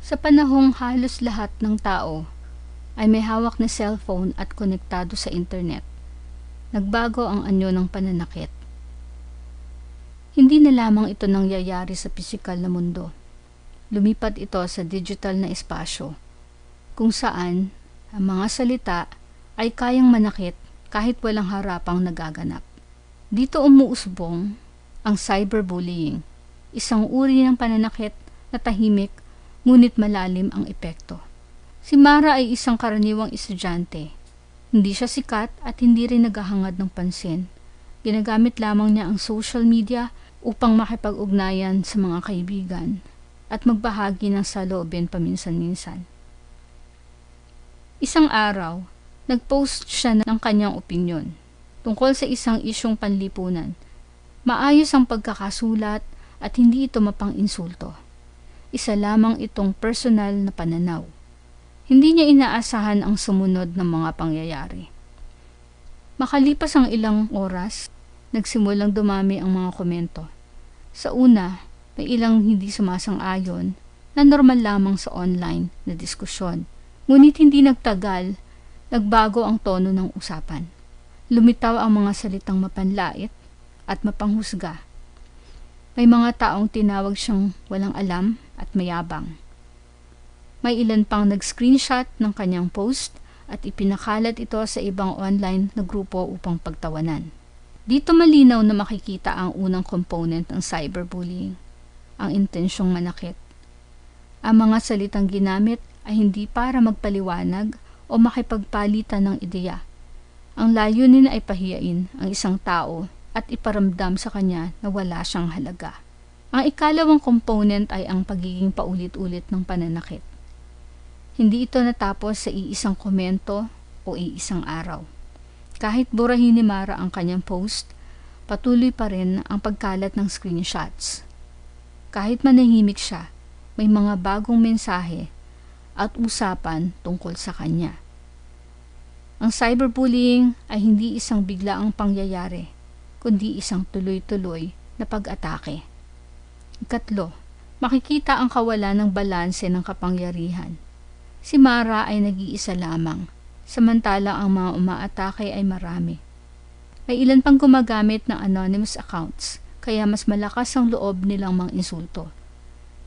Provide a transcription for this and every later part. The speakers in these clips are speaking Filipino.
Sa panahong halos lahat ng tao ay may hawak na cellphone at konektado sa internet, nagbago ang anyo ng pananakit. Hindi na lamang ito nangyayari sa pisikal na mundo. Lumipat ito sa digital na espasyo, kung saan ang mga salita ay kayang manakit kahit walang harapang nagaganap. Dito umuusbong ang cyberbullying, isang uri ng pananakit na tahimik ngunit malalim ang epekto. Si Mara ay isang karaniwang estudyante. Hindi siya sikat at hindi rin naghahangad ng pansin. Ginagamit lamang niya ang social media upang makipag-ugnayan sa mga kaibigan at magbahagi ng saloobin paminsan-minsan. Isang araw, nag-post siya ng kanyang opinyon tungkol sa isang isyong panlipunan. Maayos ang pagkakasulat at hindi ito mapang-insulto. Isa lamang itong personal na pananaw. Hindi niya inaasahan ang sumunod ng mga pangyayari. Makalipas ang ilang oras, nagsimulang dumami ang mga komento. Sa una, may ilang hindi sumasang-ayon na normal lamang sa online na diskusyon. Ngunit hindi nagtagal, nagbago ang tono ng usapan. Lumitaw ang mga salitang mapanlait at mapanghusga. May mga taong tinawag siyang walang alam at mayabang. May ilan pang nag-screenshot ng kanyang post at ipinakalat ito sa ibang online na grupo upang pagtawanan. Dito malinaw na makikita ang unang component ng cyberbullying, ang intensyong manakit. Ang mga salitang ginamit ay hindi para magpaliwanag o makipagpalitan ng ideya. Ang layunin ay pahiyain ang isang tao at iparamdam sa kanya na wala siyang halaga. Ang ikalawang component ay ang pagiging paulit-ulit ng pananakit. Hindi ito natapos sa iisang komento o iisang araw. Kahit burahin ni Mara ang kanyang post, patuloy pa rin ang pagkalat ng screenshots. Kahit manahimik siya, may mga bagong mensahe at usapan tungkol sa kanya. Ang cyberbullying ay hindi isang biglaang pangyayari, kundi isang tuloy-tuloy na pag-atake. Ikatlo, makikita ang kawalan ng balanse ng kapangyarihan. Si Mara ay nag-iisa lamang, samantalang ang mga umaatake ay marami. May ilan pang gumagamit ng anonymous accounts, kaya mas malakas ang loob nilang mang-insulto.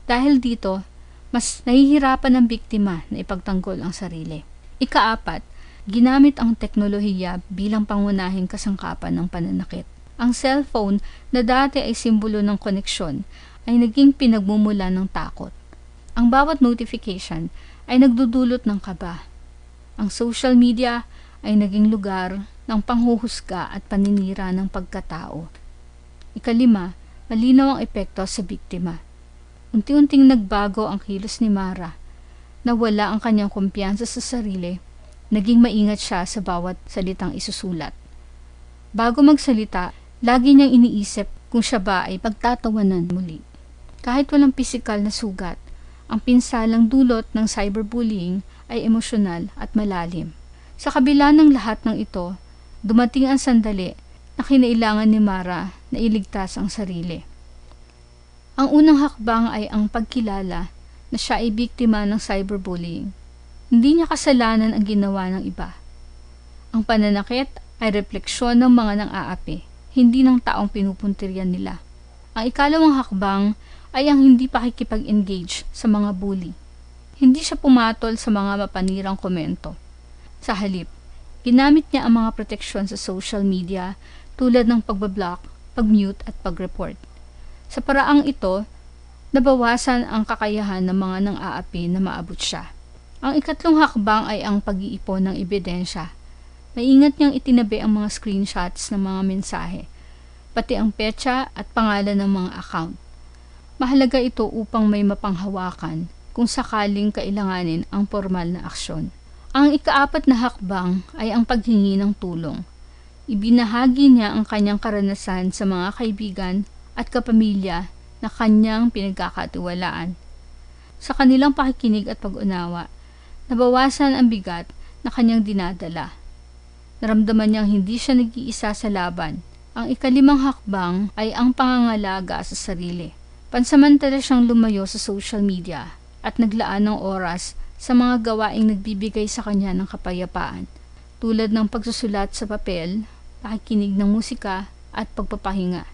Dahil dito, mas nahihirapan ng biktima na ipagtanggol ang sarili. Ikaapat, ginamit ang teknolohiya bilang pangunahing kasangkapan ng pananakit. Ang cellphone na dati ay simbolo ng koneksyon ay naging pinagmumula ng takot. Ang bawat notification ay nagdudulot ng kaba. Ang social media ay naging lugar ng panghuhusga at paninira ng pagkatao. Ikalima, malinaw ang epekto sa biktima. Unti-unting nagbago ang kilos ni Mara. Nawala ang kanyang kumpiyansa sa sarili. Naging maingat siya sa bawat salitang isusulat. Bago magsalita, lagi niyang iniisip kung siya ba ay pagtatawanan muli. Kahit walang pisikal na sugat, ang pinsalang dulot ng cyberbullying ay emosyonal at malalim. Sa kabila ng lahat ng ito, dumating ang sandali na kinailangan ni Mara na iligtas ang sarili. Ang unang hakbang ay ang pagkilala na siya ay biktima ng cyberbullying. Hindi niya kasalanan ang ginawa ng iba. Ang pananakit ay refleksyon ng mga nang-aapi, hindi ng taong pinupuntiryan nila. Ang ikalawang hakbang ay ang hindi pakikipag-engage sa mga bully. Hindi siya pumatol sa mga mapanirang komento. Sa halip, ginamit niya ang mga proteksyon sa social media tulad ng pagbablock, pag-mute at pag-report. Sa paraang ito, nabawasan ang kakayahan ng mga nang-aapi na maabot siya. Ang ikatlong hakbang ay ang pag-iipon ng ebidensya. Maingat niyang itinabi ang mga screenshots ng mga mensahe, pati ang petsa at pangalan ng mga account. Mahalaga ito upang may mapanghawakan kung sakaling kailanganin ang formal na aksyon. Ang ikaapat na hakbang ay ang paghingi ng tulong. Ibinahagi niya ang kanyang karanasan sa mga kaibigan at kapamilya na kanyang pinagkakatiwalaan. Sa kanilang pakikinig at pag-unawa, nabawasan ang bigat na kanyang dinadala. Naramdaman niyang hindi siya nag-iisa sa laban. Ang ikalimang hakbang ay ang pangangalaga sa sarili. Pansamantala siyang lumayo sa social media at naglaan ng oras sa mga gawaing nagbibigay sa kanya ng kapayapaan, tulad ng pagsusulat sa papel, pakikinig ng musika, at pagpapahinga.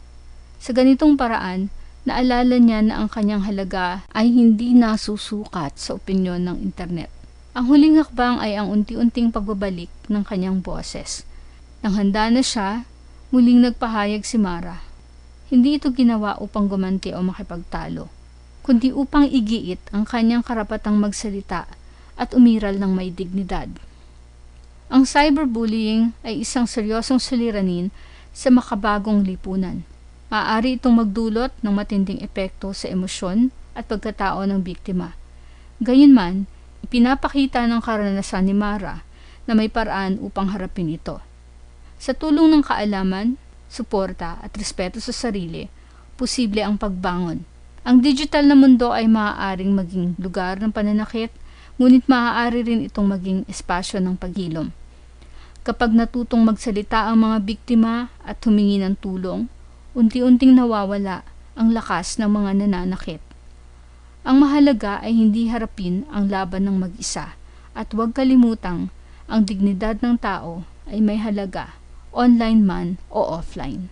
Sa ganitong paraan, naalala niya na ang kanyang halaga ay hindi nasusukat sa opinyon ng internet. Ang huling hakbang ay ang unti-unting pagbabalik ng kanyang boses. Nang handa na siya, muling nagpahayag si Mara. Hindi ito ginawa upang gumanti o makipagtalo, kundi upang igiit ang kanyang karapatang magsalita at umiral ng may dignidad. Ang cyberbullying ay isang seryosong suliranin sa makabagong lipunan. Maaari itong magdulot ng matinding epekto sa emosyon at pagkatao ng biktima. Gayunman, ipinapakita ng karanasan ni Mara na may paraan upang harapin ito. Sa tulong ng kaalaman, suporta at respeto sa sarili, posible ang pagbangon. Ang digital na mundo ay maaaring maging lugar ng pananakit, ngunit maaari rin itong maging espasyo ng paghilom. Kapag natutong magsalita ang mga biktima at humingi ng tulong, unti-unting nawawala ang lakas ng mga nananakit. Ang mahalaga ay hindi harapin ang laban ng mag-isa at huwag kalimutang ang dignidad ng tao ay may halaga, online man o offline.